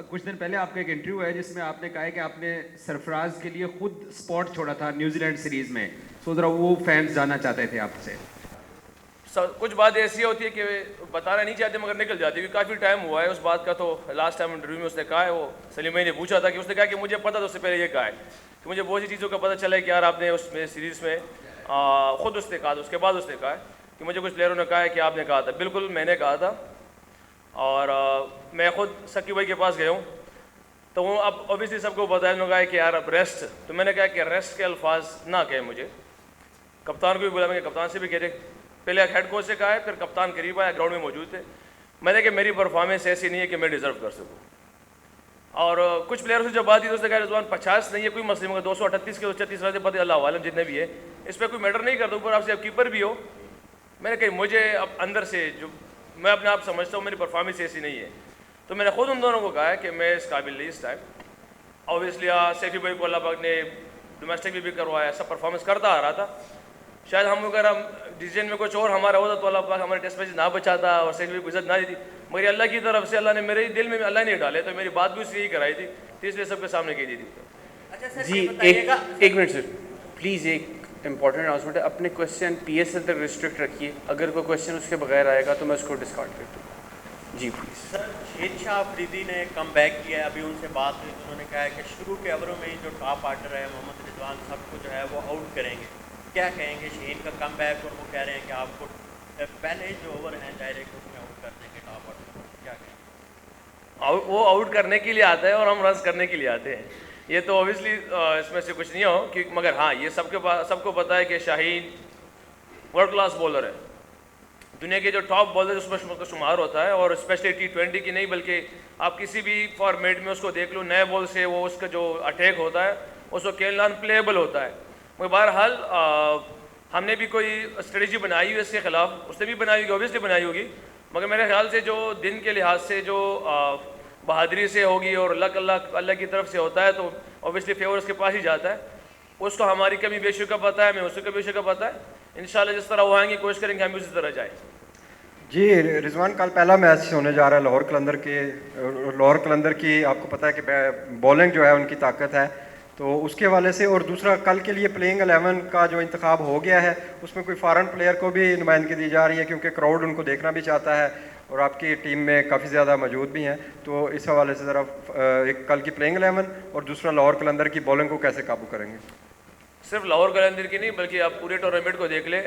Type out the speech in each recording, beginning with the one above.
کچھ دن پہلے آپ کا ایک انٹرویو ہے جس میں آپ نے کہا ہے کہ آپ نے سرفراز کے لیے خود اسپاٹ چھوڑا تھا نیوزی لینڈ سیریز میں. سو ذرا وہ فینس جاننا چاہتے تھے آپ سے. کچھ بات ایسی ہوتی ہے کہ بتانا نہیں چاہتے مگر نکل جاتی ہے. کافی ٹائم ہوا ہے اس بات کا. تو لاسٹ ٹائم انٹرویو میں اس نے کہا ہے, وہ سلیم بھائی نے پوچھا تھا کہ اس نے کہا کہ مجھے پتا تھا, اس سے پہلے یہ کہا ہے کہ مجھے بہت سی چیزوں کا پتہ چلا ہے کہ یار آپ نے اس میں سیریز میں خود اس نے کہا تھا. اس کے بعد اس نے کہا ہے کہ مجھے کچھ پلیئروں نے کہا ہے کہ آپ نے کہا تھا. بالکل میں نے کہا تھا, اور میں خود سکی بھائی کے پاس گیا ہوں تو وہ اب اوبیسلی سب کو بتایا, انہوں نے کہا کہ یار اب ریسٹ. تو میں نے کہا کہ ریسٹ کے الفاظ نہ کہیں مجھے. کپتان کو بھی بولا, میں کپتان سے بھی کہہ رہے, پہلے ہیڈ کوچ سے کہا ہے, پھر کپتان قریب آیا, گراؤنڈ میں موجود تھے. میں نے کہ میری پرفارمنس ایسی نہیں ہے کہ میں ڈیزرو کر سکوں. اور کچھ پلیئروں سے جب بات کی تو اس نے کہا رضوان 50 نہیں ہے کوئی مسئلہ, مگر 238 کے 236 رن سے پتہ اللہ عالم جتنے بھی ہے اس پہ کوئی میٹر نہیں کرتا. اوپر آپ سے اب کیپر بھی ہو. میں نے کہا مجھے اب اندر سے جو میں اپنے آپ سمجھتا ہوں میری پرفارمنس ایسی نہیں ہے. تو میں نے خود ان دونوں کو کہا ہے کہ میں اس قابل نہیں اس ٹائم. اوبیسلی سیفی بھائی کو اللہ پاک نے ڈومیسٹک بھی کروایا, سب پرفارمنس کرتا آ رہا تھا. شاید ہم اگر ہم ڈیسیجن میں کچھ اور ہمارا ہوتا تو اللہ پاک ہمارے ٹیسٹ میچ نہ بچاتا اور سیفی بھائی کو عزت نہ دیتی. مگر اللہ کی طرف سے اللہ نے میرے دل میں اللہ نہیں ڈالے, تو میری بات بھی اس لیے ہی کرائی تھی, تو اس لیے سب کے سامنے کہی دی تھی. جی ایک منٹ سر پلیز, ایک امپورٹنٹ اناؤنسمنٹ ہے. اپنے کوشچن پی ایس ایل تک ریسٹرکٹ رکھیے. اگر کوئی کوشچن اس کے بغیر آئے گا تو میں اس کو ڈسکارڈ کر دوں. جی پلیز. سر شہید شاہ آفریدی نے کم بیک کیا ہے. ابھی ان سے بات ہوئی تو انہوں نے کہا ہے کہ شروع کے اووروں میں ہی جو ٹاپ آرڈر ہے محمد رضوان سب کو جو ہے وہ آؤٹ کریں گے. کیا کہیں گے شہید کا کم بیک, اور وہ کہہ رہے ہیں کہ آپ کو پہلے جو اوور ہیں ڈائریکٹ اس میں آؤٹ کر دیں گے ٹاپ آرڈر, کیا کہیں؟ وہ آؤٹ کرنے کے لیے آتا ہے اور ہم رنس کرنے کے لیے آتے ہیں. یہ تو اوبیسلی اس میں سے کچھ نہیں ہو کہ, مگر ہاں یہ سب کو پتہ ہے کہ شاہین ورلڈ کلاس بولر ہے. دنیا کے جو ٹاپ بالر اس میں شمار ہوتا ہے, اور اسپیشلی T20 کی نہیں بلکہ آپ کسی بھی فارمیٹ میں اس کو دیکھ لو, نئے بال سے وہ اس کا جو اٹیک ہوتا ہے اس کو کھیلنا ان پلیبل ہوتا ہے. مگر بہرحال ہم نے بھی کوئی اسٹریٹجی بنائی ہوئی اس کے خلاف, اس نے بھی بنائی ہوگی, اوبیسلی بنائی ہوگی. مگر میرے خیال سے جو دن کے لحاظ سے جو بہادری سے ہوگی اور اللہ کی طرف سے ہوتا ہے تو اوبیسلی فیور اس کے پاس ہی جاتا ہے. اس کو ہماری کمی بیشی کا پتہ ہے, میں اس کو بیشی کا پتہ ہے. انشاءاللہ جس طرح وہ آئیں گے کوشش کریں گے ہم بھی اسی طرح جائیں. جی رضوان, کل پہلا میچ ہونے جا رہا ہے لاہور قلندر کی. آپ کو پتہ ہے کہ بولنگ جو ہے ان کی طاقت ہے, تو اس کے حوالے سے. اور دوسرا کل کے لیے پلینگ 11 کا جو انتخاب ہو گیا ہے اس میں کوئی فارن پلیئر کو بھی نمائندگی دی جا رہی ہے, کیونکہ کراؤڈ ان کو دیکھنا بھی چاہتا ہے اور آپ کی ٹیم میں کافی زیادہ موجود بھی ہیں. تو اس حوالے سے ذرا ایک کل کی پلینگ 11 اور دوسرا لاہور قلندر کی بولنگ کو کیسے قابو کریں گے؟ صرف لاہور قلندر کی نہیں بلکہ آپ پورے ٹورنامنٹ کو دیکھ لیں,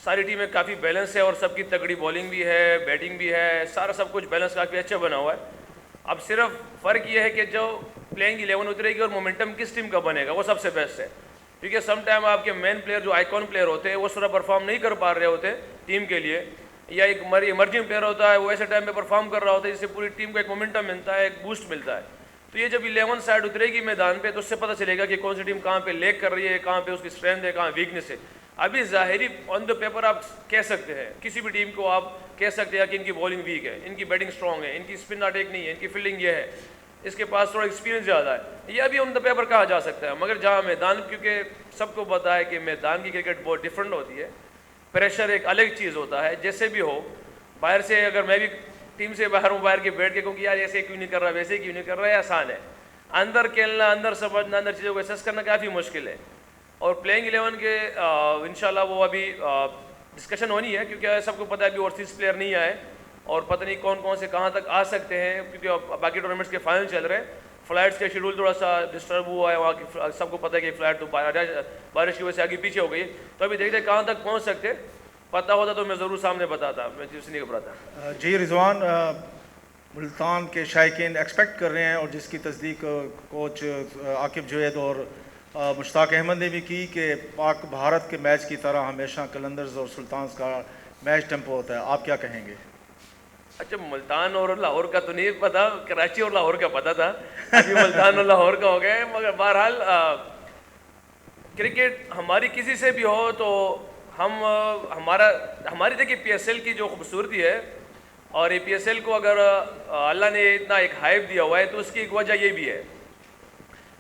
ساری ٹیمیں کافی بیلنس ہے اور سب کی تگڑی بولنگ بھی ہے, بیٹنگ بھی ہے, سارا سب کچھ بیلنس کافی اچھا بنا ہوا ہے. اب صرف فرق یہ ہے کہ جو پلینگ 11 اترے گی اور مومنٹم کس ٹیم کا بنے گا وہ سب سے بیسٹ ہے. کیونکہ سم ٹائم آپ کے مین پلیئر جو آئیکن پلیئر ہوتے ہیں وہ اس طرح پرفارم نہیں کر پا رہے ہوتے ٹیم کے لیے, یا ایک ایمرجنگ پلیئر ہوتا ہے وہ ایسے ٹائم پہ پرفارم کر رہا ہوتا ہے جس سے پوری ٹیم کو ایک مومنٹم ملتا ہے, ایک بوسٹ ملتا ہے. تو یہ جب 11 سائڈ اترے گی میدان پہ تو اس سے پتہ چلے گا کہ کون سی ٹیم کہاں پہ لیک کر رہی ہے, کہاں پہ اس کی اسٹرینتھ ہے, کہاں ویکنیس ہے. ابھی ظاہری آن دا پیپر آپ کہہ سکتے ہیں, کسی بھی ٹیم کو آپ کہہ سکتے ہیں کہ ان کی بولنگ ویک ہے, ان کی بیٹنگ اسٹرانگ ہے, ان کی اسپن اٹیک نہیں ہے, ان کی فیلڈنگ یہ ہے, اس کے پاس تھوڑا ایکسپیرینس زیادہ ہے. یہ ابھی آن دا پیپر کہا جا سکتا ہے. مگر جہاں میدان, کیونکہ سب کو پتہ ہے کہ میدان کی کرکٹ بہت ڈفرینٹ ہوتی ہے, پریشر ایک الگ چیز ہوتا ہے. جیسے بھی ہو باہر سے, اگر میں بھی ٹیم سے باہر ہوں, باہر کے بیٹھ کے کہوں کہ یار ایسے کیوں نہیں کر رہا, ویسے کیوں نہیں کر رہا, یہ آسان ہے. اندر کھیلنا, اندر سمجھنا, اندر چیزوں کو اسیس کرنا کافی مشکل ہے. اور پلینگ 11 کے انشاءاللہ وہ ابھی ڈسکشن ہونی ہے, کیونکہ سب کو پتہ ہے ابھی اوورسیز پلیئر نہیں آئے اور پتہ نہیں کون کون سے کہاں تک آ سکتے ہیں, کیونکہ باقی ٹورنامنٹس کے فائنل چل رہے ہیں. فلائٹس کے شیڈول تھوڑا سا ڈسٹرب ہوا ہے وہاں کی, سب کو پتہ ہے کہ فلائٹ تو بارش کی وجہ سے آگے پیچھے ہو گئی. تو ابھی دیکھتے ہیں کہاں تک پہنچ سکتے. پتہ ہوتا تو میں ضرور سامنے بتاتا, میں جس نہیں گھبراتا. جی رضوان, ملتان کے شائقین ایکسپیکٹ کر رہے ہیں, اور جس کی تصدیق کوچ عاقب جوید اور مشتاق احمد نے بھی کی, کہ پاک بھارت کے میچ کی طرح ہمیشہ قلندرز اور سلطانز کا میچ ٹیمپو ہوتا ہے. آپ کیا کہیں گے؟ اچھا, ملتان اور لاہور کا تو نہیں پتا, کراچی اور لاہور کا پتا تھا, ابھی ملتان اور لاہور کا ہو گیا. مگر بہرحال کرکٹ ہماری کسی سے بھی ہو تو ہماری دیکھیے پی ایس ایل کی جو خوبصورتی ہے, اور یہ پی ایس ایل کو اگر اللہ نے اتنا ایک ہائپ دیا ہوا ہے تو اس کی ایک وجہ یہ بھی ہے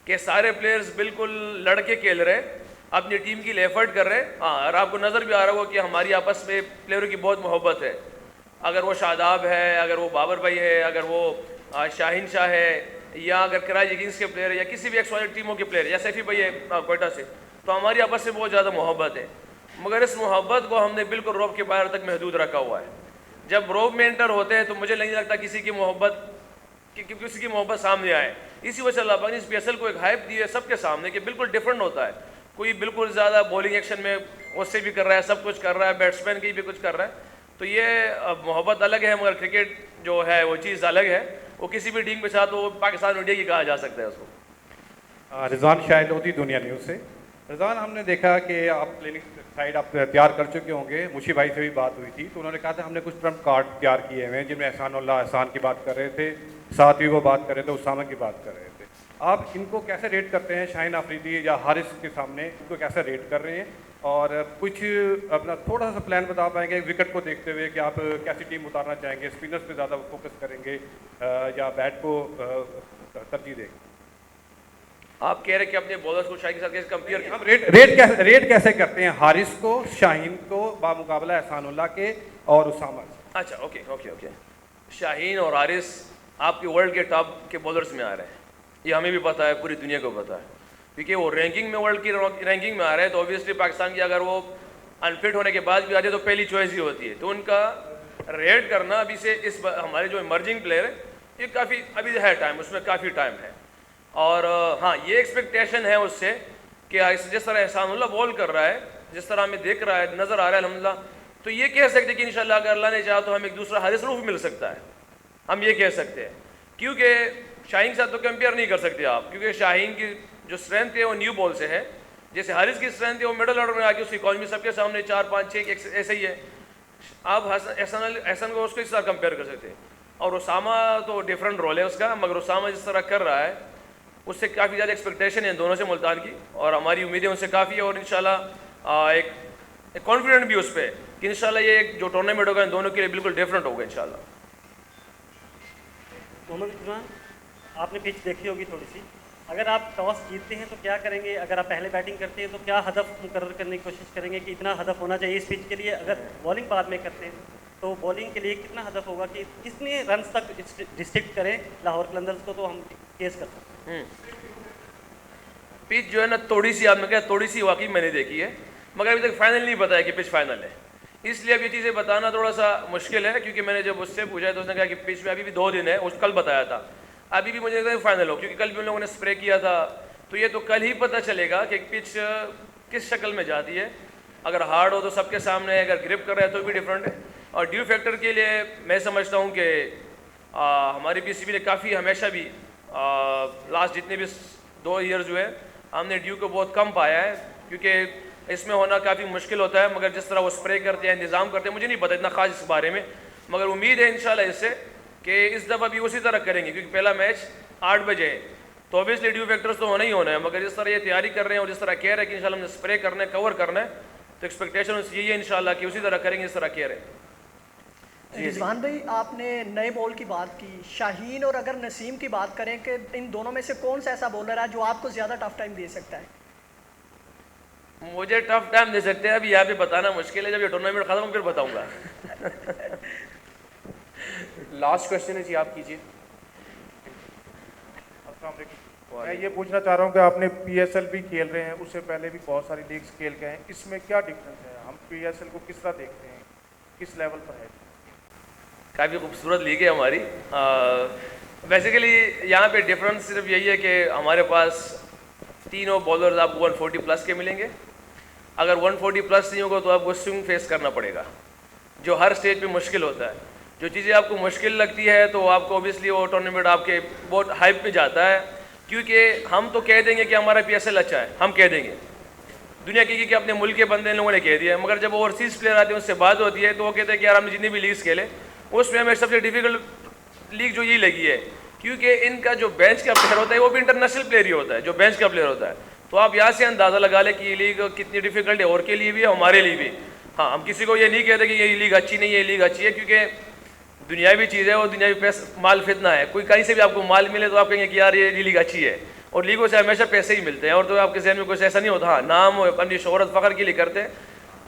کہ سارے پلیئرز بالکل لڑ کے کھیل رہے, اپنی ٹیم کے لیے ایفرٹ کر رہے. ہاں, اور آپ کو نظر بھی آ رہا ہوگا کہ ہماری آپس میں پلیئروں کی بہت محبت ہے. اگر وہ شاداب ہے, اگر وہ بابر بھائی ہے, اگر وہ شاہین شاہ ہے یا اگر کراچی کنگز کے پلیئر ہے یا کسی بھی ایکس وائی ٹیموں کے پلیئر یا سیفی بھائی ہے کوئٹہ سے, تو ہماری آپس میں بہت زیادہ محبت ہے. مگر اس محبت کو ہم نے بالکل روب کے باہر تک محدود رکھا ہوا ہے. جب روب میں انٹر ہوتے ہیں تو مجھے نہیں لگتا کسی کی محبت سامنے آئے. اسی وجہ سے اللہ پاک نے اس پی ایس ایل کو ایک ہائپ دی ہے سب کے سامنے کہ بالکل ڈفرینٹ ہوتا ہے. کوئی بالکل زیادہ بولنگ ایکشن میں اس سے بھی کر رہا ہے, سب کچھ کر رہا ہے, بیٹسمین کی بھی کچھ کر رہا ہے. تو یہ محبت الگ ہے, مگر کرکٹ جو ہے وہ چیز الگ ہے. وہ کسی بھی ٹیم کے ساتھ وہ پاکستان انڈیا کی کہا جا سکتا ہے اس کو. رضوان شاہد ہوتی دنیا نیوز سے. رضوان, ہم نے دیکھا کہ آپ کلینک سائڈ آپ تیار کر چکے ہوں گے, مشی بھائی سے بھی بات ہوئی تھی تو انہوں نے کہا تھا ہم نے کچھ ٹرمپ کارڈ تیار کیے ہوئے ہیں جن میں احسان اللہ احسان کی بات کر رہے تھے, ساتھ بھی وہ بات کر رہے تھے, اسامہ کی بات کر رہے تھے. آپ ان کو کیسے ریٹ کرتے ہیں, شاہین آفریدی یا حارث کے سامنے ان کو کیسے ریٹ کر رہے ہیں, اور کچھ اپنا تھوڑا سا پلان بتا پائیں گے وکٹ کو دیکھتے ہوئے کہ آپ کیسی ٹیم اتارنا چاہیں گے, اسپنرز پہ زیادہ فوکس کریں گے یا بیٹ کو ترجیح دیں گے؟ آپ کہہ رہے کہ اپنے بولرز کو شاہین کے ساتھ کیسے کمپیئر کریں؟ ہم ریٹ کیسے کرتے ہیں حارث کو, شاہین کو بامقابلہ احسان اللہ کے اور اسامہ. اچھا اوکے. شاہین اور حارث آپ کے ورلڈ کے ٹاپ کے بولرز میں آ رہے ہیں, یہ ہمیں بھی پتہ ہے, پوری دنیا کو پتہ ہے, کیونکہ وہ رینکنگ میں ورلڈ کی رینکنگ میں آ رہے ہیں. تو اوبیسلی پاکستان کی اگر وہ انفٹ ہونے کے بعد بھی آتے تو پہلی چوائس ہی ہوتی ہے. تو ان کا ریٹ کرنا ابھی سے اس ہمارے جو ایمرجنگ پلیئر ہے یہ کافی ابھی ہے ٹائم, اس میں کافی ٹائم ہے. اور ہاں یہ ایکسپیکٹیشن ہے اس سے کہ جس طرح احسان اللہ بال کر رہا ہے, جس طرح ہمیں دیکھ رہا ہے, نظر آ رہا ہے الحمدللہ, تو یہ کہہ سکتے کہ انشاءاللہ اگر اللہ نے چاہا تو ہم ایک دوسرا حارث روف مل سکتا ہے, ہم یہ کہہ سکتے ہیں. کیونکہ شاہین کے ساتھ تو کمپیئر نہیں کر سکتے آپ, کیونکہ شاہین کی جو اسٹرینتھ ہے وہ نیو بال سے ہے, جیسے حارث کی اسٹرینتھ ہے وہ مڈل آرڈر میں آ کے اس کی اکانومی سب کے سامنے 4 5 6 ایسے ہی ہے. آپ احسن کو اس کو اس طرح کمپیئر کر سکتے ہیں. اور اسامہ تو ڈفرینٹ رول ہے اس کا, مگر اسامہ جس طرح کر رہا ہے اس سے کافی زیادہ ایکسپیکٹیشن ہے دونوں سے ملتان کی, اور ہماری امیدیں ان سے کافی ہے. اور انشاءاللہ ایک کانفیڈنٹ بھی اس پہ کہ انشاءاللہ یہ ایک جو ٹورنامنٹ ہوگا ان دونوں کے لیے بالکل ڈفرینٹ ہوگا انشاءاللہ. محمد رضوان, آپ نے پچ دیکھی ہوگی تھوڑی سی, اگر آپ ٹاس جیتتے ہیں تو کیا کریں گے؟ اگر آپ پہلے بیٹنگ کرتے ہیں تو کیا ہدف مقرر کرنے کی کوشش کریں گے کہ اتنا ہدف ہونا چاہیے اس پچ کے لیے؟ اگر بالنگ بعد میں کرتے ہیں تو بالنگ کے لیے کتنا ہدف ہوگا کہ کتنے رنز تک ڈسٹرکٹ کریں لاہور قلندرز کو, تو ہم کیس کر سکتے ہیں؟ پچ جو ہے نا تھوڑی سی, آپ نے کہا تھوڑی سی, واقعی میں نے دیکھی ہے, مگر ابھی تک فائنل نہیں بتایا کہ پچ فائنل ہے. اس لیے اب یہ چیزیں بتانا تھوڑا سا مشکل ہے, کیونکہ میں نے جب اس سے پوچھا تو اس نے کہا کہ پچ میں ابھی بھی 2 دن ہے, اس کل بتایا تھا. ابھی بھی مجھے لگتا ہے فائنل ہو, کیونکہ کل بھی ان لوگوں نے اسپرے کیا تھا, تو یہ تو کل ہی پتہ چلے گا کہ پچ کس شکل میں جاتی ہے. اگر ہارڈ ہو تو سب کے سامنے ہے, اگر گرپ کر رہا ہے تو بھی ڈفرینٹ ہے. اور ڈیو فیکٹر کے لیے میں سمجھتا ہوں کہ ہماری پی سی بی نے کافی ہمیشہ بھی لاسٹ جتنے بھی 2 ایئرز ہوئے ہم نے ڈیو کو بہت کم پایا ہے, کیونکہ اس میں ہونا کافی مشکل ہوتا ہے. مگر جس طرح وہ اسپرے کرتے ہیں, انتظام کرتے ہیں, مجھے نہیں پتہ اتنا خاص اس بارے میں, مگر امید ہے انشاءاللہ اس سے کہ اس دفعہ بھی اسی طرح کریں گے, کیونکہ پہلا میچ 8 بجے ہے. تو اوبیسلی ڈیو فیکٹرز تو ہونا ہی ہونا ہے, مگر جس طرح یہ تیاری کر رہے ہیں اور جس طرح کہہ رہے ہیں کہ انشاءاللہ ہم نے اسپرے کرنا ہے, کور کرنا ہے, تو ایکسپیکٹیشن یہی ہے انشاءاللہ کہ اسی طرح کریں گے جس طرح کہہ رہے ہیں. رضوان بھائی, آپ نے نئے بال کی بات کی, شاہین اور اگر نسیم کی بات کریں کہ ان دونوں میں سے کون سا ایسا بولر ہے جو آپ کو زیادہ ٹف ٹائم دے سکتا ہے؟ مجھے ٹف ٹائم دے سکتے ہیں ابھی یہاں پہ بتانا مشکل ہے, جب یہ ٹورنامنٹ ختم ہو پھر بتاؤں گا. لاسٹ کوشچن ہے جی, آپ کیجیے. السلام علیکم. میں یہ پوچھنا چاہ رہا ہوں کہ آپ نے پی ایس ایل بھی کھیل رہے ہیں, اس سے پہلے بھی بہت ساری لیگس کھیل گئے ہیں, اس میں کیا ڈفرینس ہے؟ ہم پی ایس ایل کو کس طرح دیکھتے ہیں, کس لیول پر ہے؟ کافی خوبصورت لیگ ہے ہماری. بیسیکلی یہاں پہ ڈفرینس صرف یہی ہے کہ ہمارے پاس تینوں بالرز آپ کو 140 پلس کے ملیں گے. اگر 140 پلس نہیں ہوگا تو آپ کو سوئنگ فیس کرنا پڑے گا, جو ہر اسٹیج پہ مشکل ہوتا ہے. جو چیزیں آپ کو مشکل لگتی ہے تو آپ کو اوبیسلی وہ ٹورنامنٹ آپ کے بہت ہائپ پہ جاتا ہے, کیونکہ ہم تو کہہ دیں گے کہ ہمارا پی ایس ایل اچھا ہے, ہم کہہ دیں گے, دنیا کی کہ اپنے ملک کے بندے ان لوگوں نے کہہ دیا ہے. مگر جب اوورسیز پلیئر آتے ہیں اس سے بات ہوتی ہے تو وہ کہتے ہیں کہ یار ہم نے جتنی بھی لیگس کھیلے اس میں ہمیں سب سے ڈیفیکلٹ لیگ جو یہ لگی ہے, کیونکہ ان کا جو بینچ کا پلیئر ہوتا ہے وہ بھی انٹرنیشنل پلیئر ہی ہوتا ہے جو بینچ کا پلیئر ہوتا ہے. تو آپ یہاں سے اندازہ لگا لیں کہ یہ لیگ کتنی ڈیفیکلٹ ہے, اور کے لیے بھی ہے ہمارے لیے بھی. ہاں, ہم کسی کو یہ نہیں کہتے کہ یہ لیگ اچھی نہیں ہے, یہ لیگ اچھی ہے, کیونکہ دنیاوی چیز ہے اور دنیاوی مال فتنہ ہے. کوئی کہیں سے بھی آپ کو مال ملے تو آپ کہیں گے کہ یار یہ لیگ اچھی ہے, اور لیگوں سے ہمیشہ پیسے ہی ملتے ہیں, اور تو آپ کے ذہن میں کچھ ایسا نہیں ہوتا. ہاں, نام اپنی شہرت فخر کے لیے کرتے ہیں,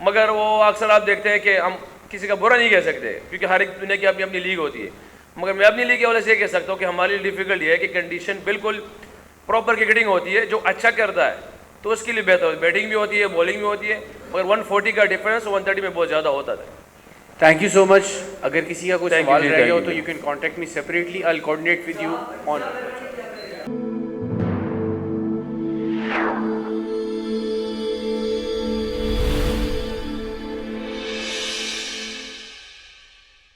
مگر وہ اکثر آپ دیکھتے ہیں کہ ہم کسی کا برا نہیں کہہ سکتے, کیونکہ ہر ایک دنیا کی اپنی اپنی لیگ ہوتی ہے. مگر میں اپنی لیگ کے حوالے سے یہ کہہ سکتا ہوں کہ ہمارے لیے ڈیفیکلٹ یہ ہے کہ کنڈیشن بالکل پراپر کرکٹنگ ہوتی ہے. جو اچھا کرتا ہے تو اس کے لیے بہتر ہوتی ہے, بیٹنگ بھی ہوتی ہے, بالنگ بھی ہوتی ہے, مگر 140 کا ڈفرینس 130 میں بہت زیادہ ہوتا تھا. تھینک یو سو مچ. اگر کسی کا کوئی Thank you سوال جی, رہ thank گیا ہو you تو جی. You can contact me separately. I will coordinate with you on